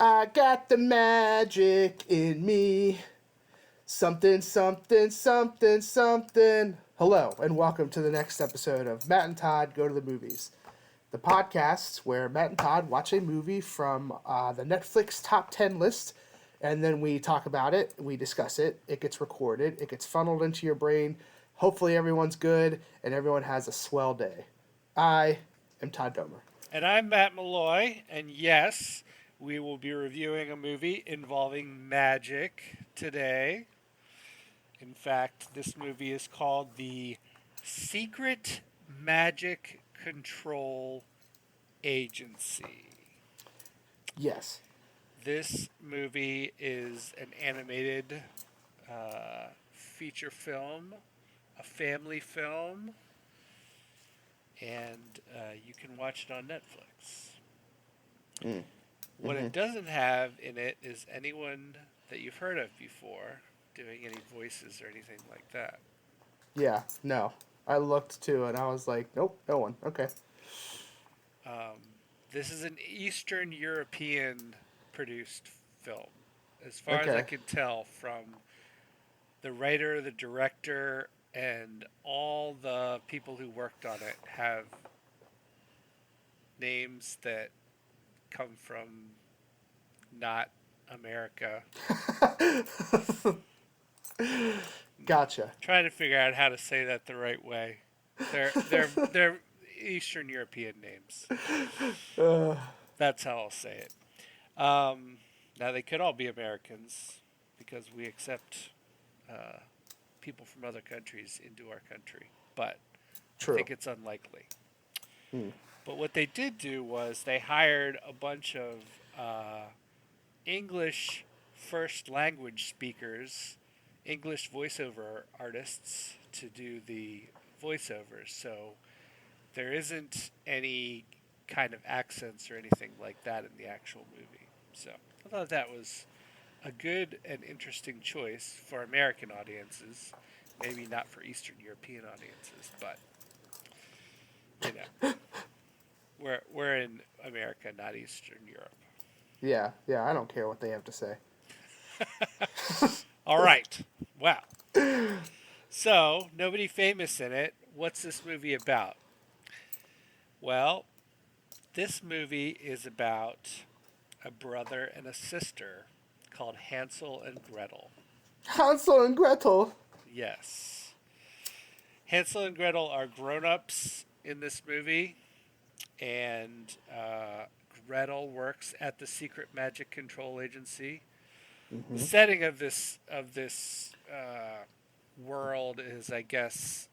I got the magic in me. Something, something, something, something. Hello, and welcome to the next episode of Matt and Todd Go to the Movies, the podcast where Matt and Todd watch a movie from the Netflix top 10 list, and then we talk about it, we discuss it, it gets recorded, it gets funneled into your brain. Hopefully everyone's good, and everyone has a swell day. I am Todd Domer. And I'm Matt Malloy, and yes, we will be reviewing a movie involving magic today. In fact, this movie is called The Secret Magic Control Agency. Yes. This movie is an animated feature film, a family film, and you can watch it on Netflix. What it doesn't have in it is anyone that you've heard of before doing any voices or anything like that. Yeah, no. I looked too, and I was like, nope, no one. Okay. This is an Eastern European produced film, as far as I can tell from the writer, the director, and all the people who worked on it have names that come from not America. Gotcha. Trying to figure out how to say that the right way. They're Eastern European names. That's how I'll say it. Now they could all be Americans because we accept people from other countries into our country, but True. I think it's unlikely. But what they did do was they hired a bunch of English first language speakers, English voiceover artists to do the voiceovers. So there isn't any kind of accents or anything like that in the actual movie. So I thought that was a good and interesting choice for American audiences. Maybe not for Eastern European audiences, but you know, we're in America, not Eastern Europe. Yeah, I don't care what they have to say. All right. Wow. So, nobody famous in it. What's this movie about? Well, this movie is about a brother and a sister called Hansel and Gretel. Hansel and Gretel? Yes. Hansel and Gretel are grown-ups in this movie, and Gretel works at the Secret Magic Control Agency. The setting of this world is, I guess,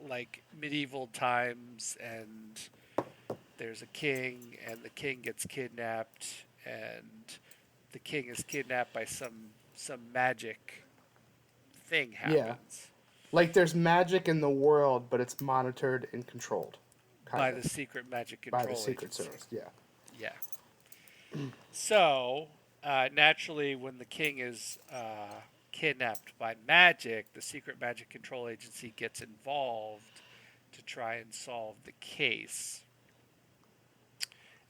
like medieval times, and there's a king, and the king gets kidnapped, and the king is kidnapped by some magic thing happens. Yeah. Like there's magic in the world, but it's monitored and controlled. By the Secret Magic Control By the Secret Agency. Service, yeah. Yeah. So, naturally, when the king is kidnapped by magic, the Secret Magic Control Agency gets involved to try and solve the case.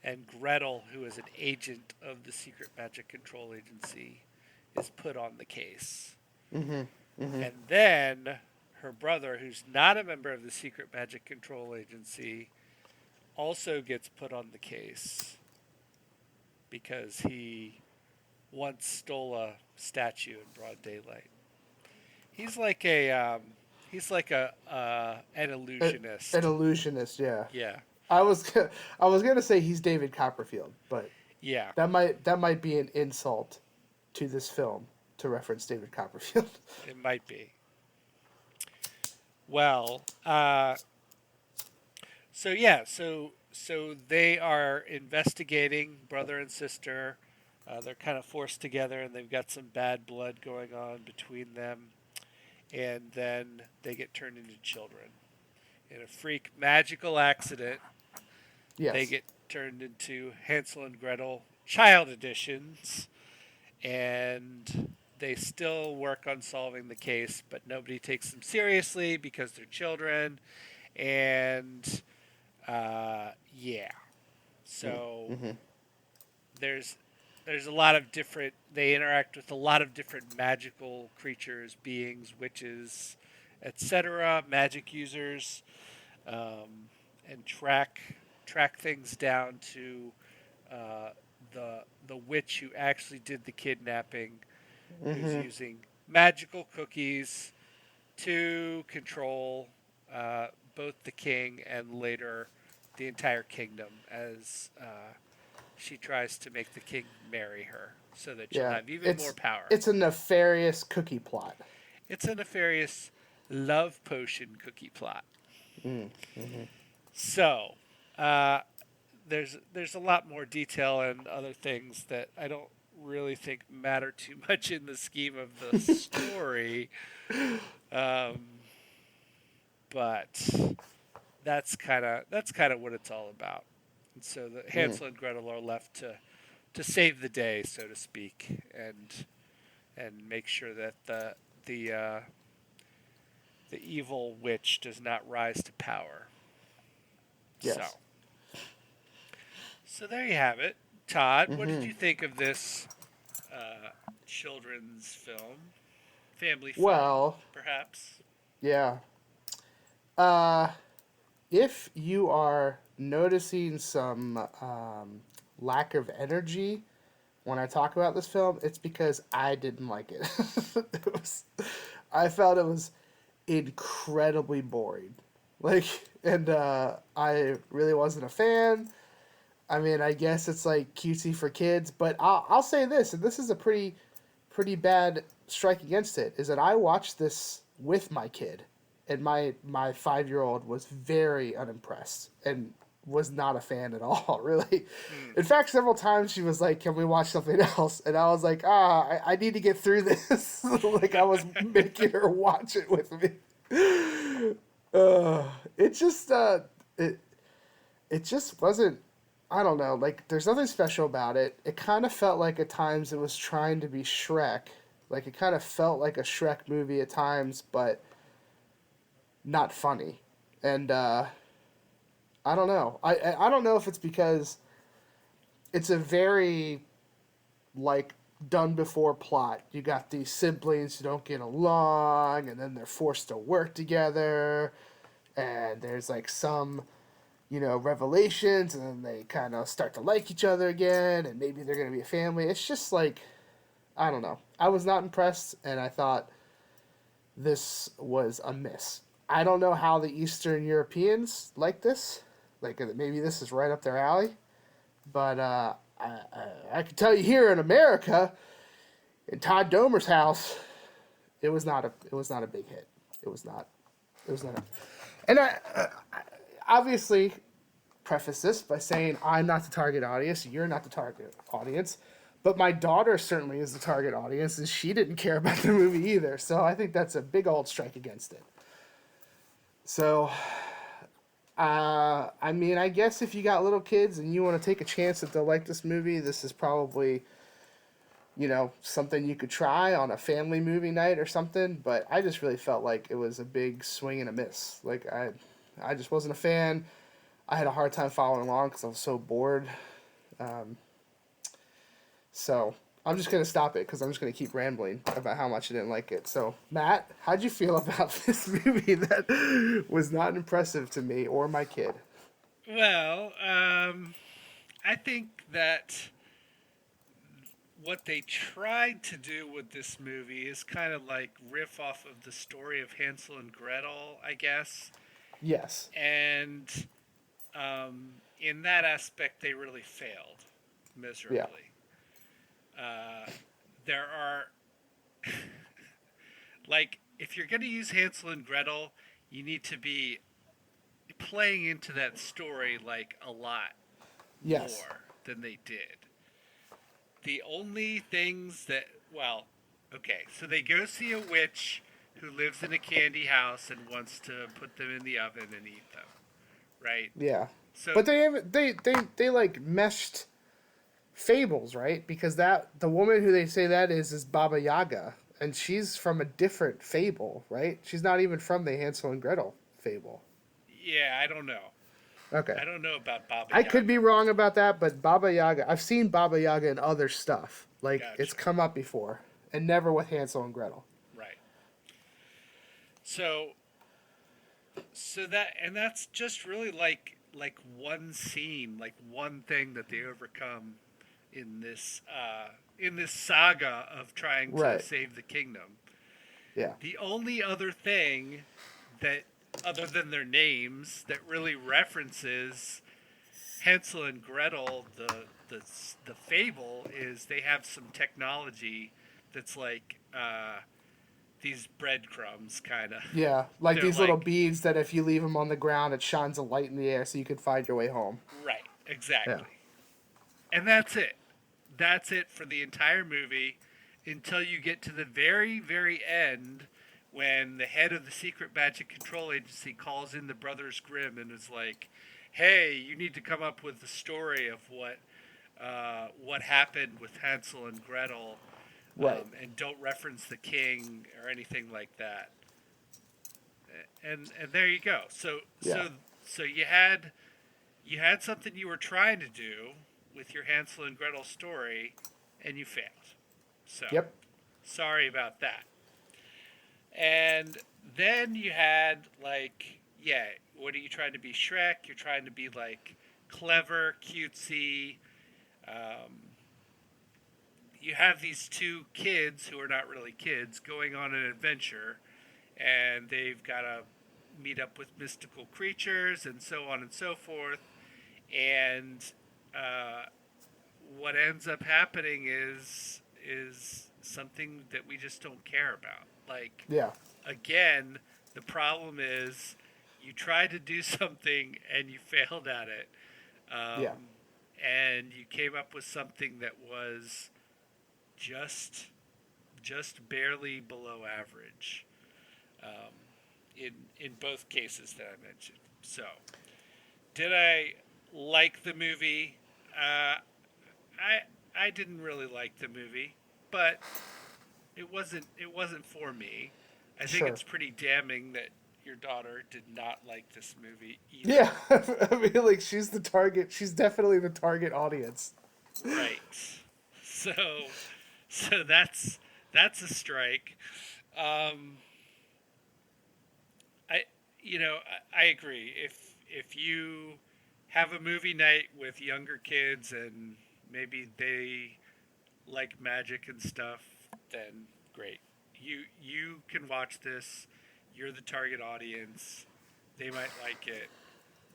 And Gretel, who is an agent of the Secret Magic Control Agency, is put on the case. And then her brother, who's not a member of the Secret Magic Control Agency, also gets put on the case because he once stole a statue in broad daylight. He's like an illusionist. An illusionist, yeah. Yeah. I was gonna say he's David Copperfield, but Yeah. that might be an insult to this film to reference David Copperfield. It might be. Well, so they are investigating, brother and sister. They're kind of forced together, and they've got some bad blood going on between them. And then they get turned into children. In a freak magical accident, Yes. they get turned into Hansel and Gretel child editions. And they still work on solving the case, but nobody takes them seriously because they're children. And, yeah. So there's there's a lot of different. They interact with a lot of different magical creatures, beings, witches, etc. Magic users, and track things down to uh, the witch who actually did the kidnapping, who's Mm-hmm. using magical cookies to control uh, both the king and later the entire kingdom as she tries to make the king marry her so that she'll Yeah, have even more power. it's a nefarious cookie plot. It's a nefarious love potion cookie plot. Mm-hmm. So, uh, there's a lot more detail and other things that I don't really think matter too much in the scheme of the story. Um, but that's kind of what it's all about. And so the Mm. Hansel and Gretel are left to save the day, so to speak, and make sure that the uh, the evil witch does not rise to power. So Yes. so there you have it, Todd. What did Mm-hmm. you think of this children's film, family film, Well, perhaps? yeah. Uh, if you are noticing some lack of energy when I talk about this film, it's because I didn't like it. I felt it was incredibly boring. Like, and I really wasn't a fan. I mean, I guess it's like cutesy for kids, but I'll say this, and this is a pretty bad strike against it, is that I watched this with my kid, and my 5-year-old was very unimpressed and was not a fan at all, really. Hmm. In fact, several times she was like, "Can we watch something else?" And I was like, I need to get through this." Like I was making her watch it with me. Uh, it just it it just wasn't. I don't know. Like, there's nothing special about it. It kind of felt like at times it was trying to be Shrek. Like, it kind of felt like a Shrek movie at times, but not funny. And I don't know. I don't know if it's because it's a very like done before plot. You got these siblings who don't get along, and then they're forced to work together, and there's like some revelations, and then they kind of start to like each other again, and maybe they're going to be a family. It's just like, I don't know. I was not impressed, and I thought this was a miss. I don't know how the Eastern Europeans like this. Like, maybe this is right up their alley. But I can tell you here in America, in Todd Domer's house, it was not a big hit. It was not. It was not. And I obviously preface this by saying I'm not the target audience. You're not the target audience. But my daughter certainly is the target audience, and she didn't care about the movie either. So I think that's a big old strike against it. So, I mean, I guess if you got little kids and you want to take a chance that they'll like this movie, this is probably, something you could try on a family movie night or something. But I just really felt like it was a big swing and a miss. Like, I just wasn't a fan. I had a hard time following along because I was so bored. Um, so I'm just going to stop it because I'm just going to keep rambling about how much I didn't like it. So, Matt, how'd you feel about this movie that was not impressive to me or my kid? Well, I think that what they tried to do with this movie is kind of like riff off of the story of Hansel and Gretel, I guess. Yes. And in that aspect, they really failed Yeah. miserably. There are, like, if you're going to use Hansel and Gretel, you need to be playing into that story like a lot Yes. more than they did. The only things that, well, okay, so they go see a witch who lives in a candy house and wants to put them in the oven and eat them, right? Yeah. So But they like meshed fables, right? Because the woman who they say that is Baba Yaga, and she's from a different fable, right? She's not even from the Hansel and Gretel fable. yeah, I don't know. Okay. I don't know about Baba I Yaga. could be wrong about that, but Baba Yaga, I've seen Baba Yaga in other stuff. Like, it's Gotcha. come up before, and never with Hansel and Gretel. Right. So that's just really like one scene, like one thing that they overcome in this saga of trying to Right. save the kingdom. Yeah. The only other thing that, other than their names, that really references Hansel and Gretel, the fable, is they have some technology that's like these breadcrumbs, kind of. Yeah. Like They're these little like, beads that if you leave them on the ground, it shines a light in the air so you can find your way home. right, Yeah. exactly. And that's it. That's it for the entire movie until you get to the very, very end when the head of the Secret Magic Control Agency calls in the Brothers Grimm and is like, "Hey, you need to come up with the story of what happened with Hansel and Gretel, Right. and don't reference the king or anything like that." And there you go. Yeah. So you had something you were trying to do with your Hansel and Gretel story, and you failed. So, Yep. sorry about that. And then you had, like, yeah, what are you trying to be, Shrek? You're trying to be, like, clever, cutesy. You have these two kids who are not really kids going on an adventure, and they've got to meet up with mystical creatures and so on and so forth. And uh, what ends up happening is something that we just don't care about. Like, Yeah. again, the problem is you tried to do something and you failed at it. Yeah. And you came up with something that was just barely below average, in both cases that I mentioned. So, did I like the movie? I didn't really like the movie, but it wasn't for me. I think Sure. it's pretty damning that your daughter did not like this movie either. Yeah. I mean, like, she's the target. She's definitely the target audience. Right. So that's a strike. Um, I I agree. If you have a movie night with younger kids and maybe they like magic and stuff, then great. You can watch this. You're the target audience. They might like it.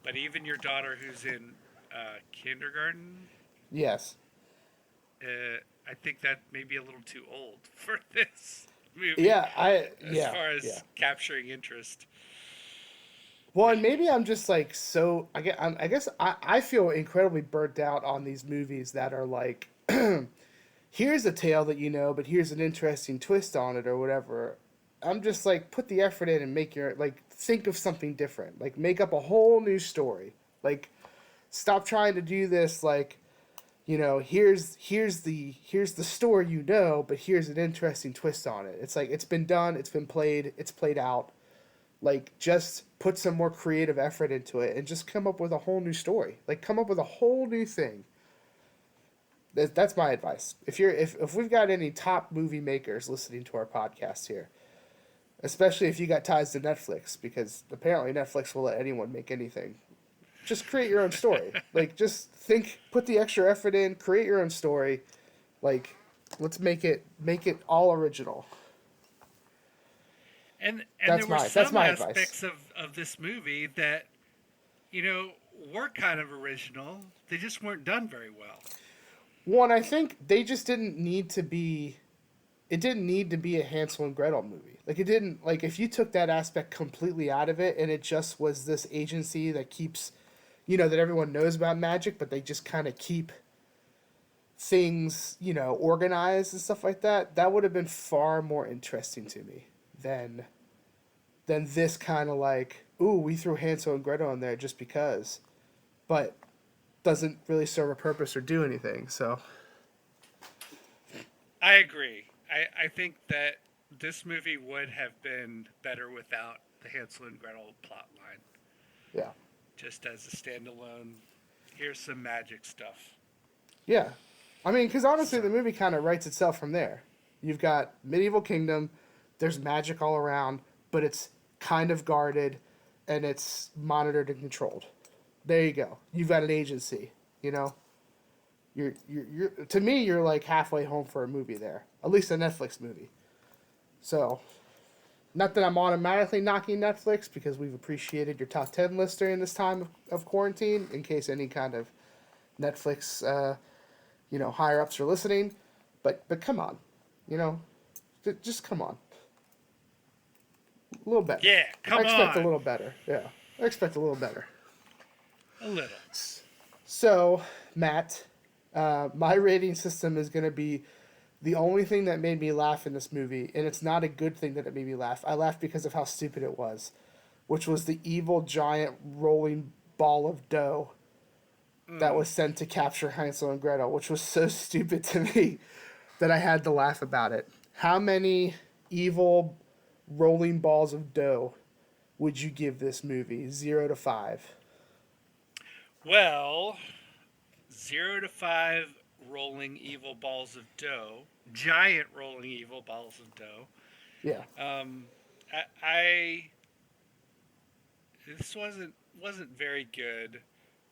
But even your daughter who's in kindergarten, Yes. I think that may be a little too old for this movie Yeah. as Yeah. far as Yeah. capturing interest. Well, and maybe I'm just like so. I guess I feel incredibly burnt out on these movies that are like, here's a tale that you know, but here's an interesting twist on it or whatever. I'm just like, put the effort in and make your, like, think of something different. Like, make up a whole new story. Like, stop trying to do this. Like, here's the story you know, but here's an interesting twist on it. It's like it's been done, it's been played, it's played out. Like, just put some more creative effort into it and just come up with a whole new story. Like, come up with a whole new thing. That's my advice. If we've got any top movie makers listening to our podcast here, especially if you got ties to Netflix, because apparently Netflix will let anyone make anything. Just create your own story. Like, just put the extra effort in, create your own story. Like, let's make it all original. And That's there were that's some my advice. aspects of this movie that, were kind of original. They just weren't done very well. One, I think they just didn't need to be. It didn't need to be a Hansel and Gretel movie. Like, it didn't, like, if you took that aspect completely out of it and it just was this agency that keeps, that everyone knows about magic, but they just kind of keep things, organized and stuff like that, that would have been far more interesting to me than this kind of like, ooh, we threw Hansel and Gretel in there just because, but doesn't really serve a purpose or do anything. So I agree. I think that this movie would have been better without the Hansel and Gretel plot line. yeah. just as a standalone. Here's some magic stuff. Yeah. I mean, because honestly, So, the movie kind of writes itself from there. You've got medieval kingdom, there's magic all around, but it's kind of guarded and it's monitored and controlled. There you go. You've got an agency, you know? You're to me, you're like halfway home for a movie there. At least a Netflix movie. So, not that I'm automatically knocking Netflix because we've appreciated your top 10 list during this time of quarantine in case any kind of Netflix higher ups are listening, but come on, just come on, a little better. yeah, come I expect on. a little better. Yeah, I expect a little better. A little. So, Matt, my rating system is going to be the only thing that made me laugh in this movie, and it's not a good thing that it made me laugh. I laughed because of how stupid it was, which was the evil giant rolling ball of dough that was sent to capture Hansel and Gretel, which was so stupid to me that I had to laugh about it. How many evil rolling balls of dough would you give this movie? 0 to 5. Well, 0 to 5 rolling evil balls of dough, giant rolling evil balls of dough. Yeah. I this wasn't very good,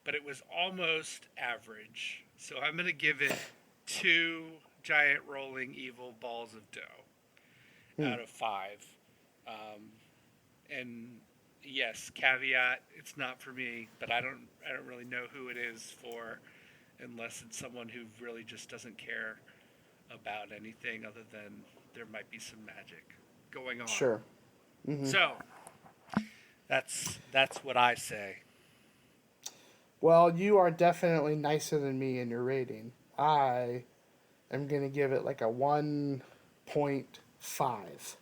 but it was almost average. So I'm gonna give it 2 giant rolling evil balls of dough out of 5. And yes, caveat, it's not for me, but I don't really know who it is for, unless it's someone who really just doesn't care about anything other than there might be some magic going on. Sure. Mm-hmm. So that's what I say. Well, you are definitely nicer than me in your rating. I am going to give it like a 1.5.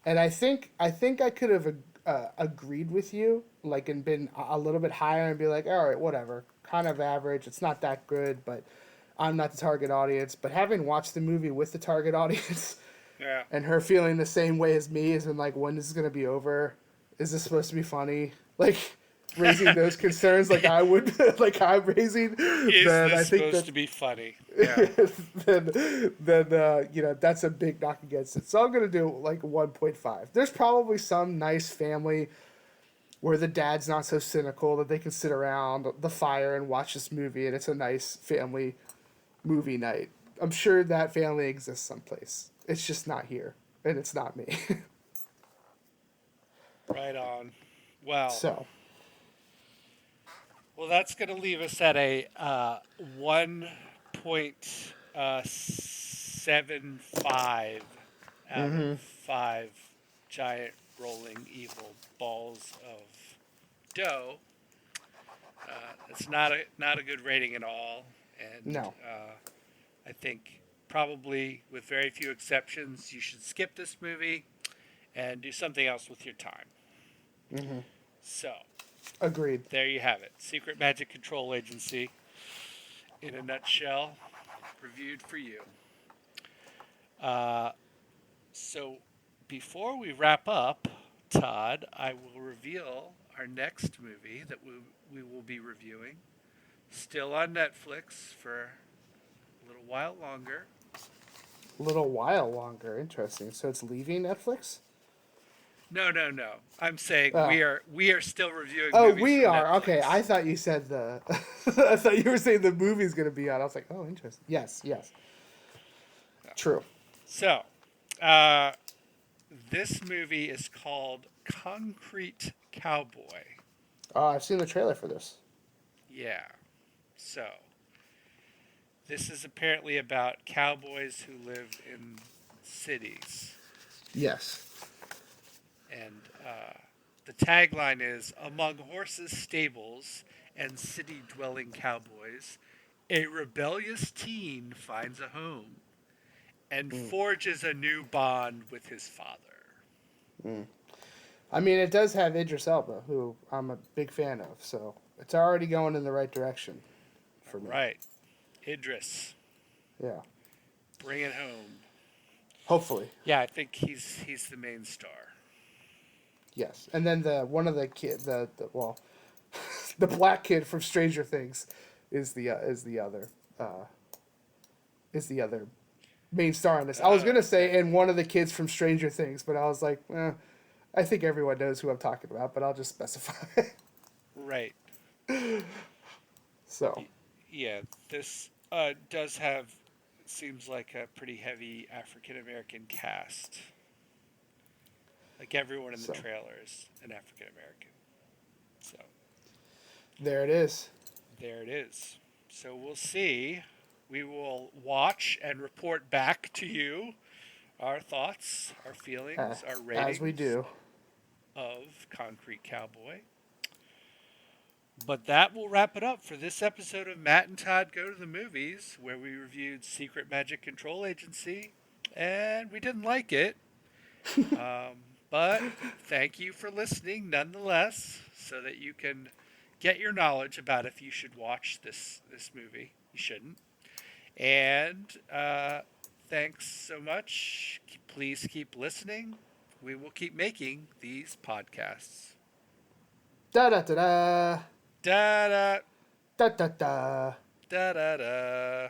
And I think I could have agreed with you, like, and been a little bit higher and be like, all right, whatever, kind of average. It's not that good, but I'm not the target audience. But having watched the movie with the target audience, Yeah. and her feeling the same way as me, as in like, when is this gonna be over? Is this supposed to be funny? Like, raising those concerns, like I would, like I'm raising. Is then this I think supposed that to be funny? Yeah. then that's a big knock against it. So I'm gonna do like 1.5. There's probably some nice family where the dad's not so cynical that they can sit around the fire and watch this movie, and it's a nice family movie night. I'm sure that family exists someplace. It's just not here, and it's not me. Right on. Well, So, that's going to leave us at a 1.75 out of 5 giant rolling evil balls of dough. It's not a good rating at all, and no. I think probably with very few exceptions, you should skip this movie and do something else with your time. Mm-hmm. So, Agreed. there you have it. Secret Magic Control Agency, in a nutshell, reviewed for you. So, before we wrap up, Todd, I will reveal our next movie that we will be reviewing. Still on Netflix for a little while longer. A little while longer. Interesting. So it's leaving Netflix? No. I'm saying Oh. we are still reviewing. Oh, movies we from are. Netflix. Okay, I thought you said the. I thought you were saying the movie's going to be on. I was like, oh, interesting. Yes. True. So, this movie is called Concrete Cowboy. Oh, I've seen the trailer for this. Yeah. So, this is apparently about cowboys who live in cities. Yes. And the tagline is, among horses, stables, and city-dwelling cowboys, a rebellious teen finds a home and forges a new bond with his father. I mean, it does have Idris Elba, who I'm a big fan of, so it's already going in the right direction for me. Right. Idris. Yeah. Bring it home. Hopefully. Yeah, I think he's the main star. Yes. And then one of the kids, well, the black kid from Stranger Things is the other main star on this. I was gonna say, and one of the kids from Stranger Things, but I was like, I think everyone knows who I'm talking about, but I'll just specify. Right. So. Yeah, this does have, seems like a pretty heavy African American cast. Like everyone in the trailer is an African American. So. There it is. There it is. So we'll see. We will watch and report back to you our thoughts, our feelings, our ratings. As we do. Of Concrete Cowboy. But that will wrap it up for this episode of Matt and Todd Go to the Movies, where we reviewed Secret Magic Control Agency, and we didn't like it. But thank you for listening nonetheless, so that you can get your knowledge about if you should watch this movie. You shouldn't. And thanks so much. Please keep listening. We will keep making these podcasts. Da da da da. Da da Da da da. da da da.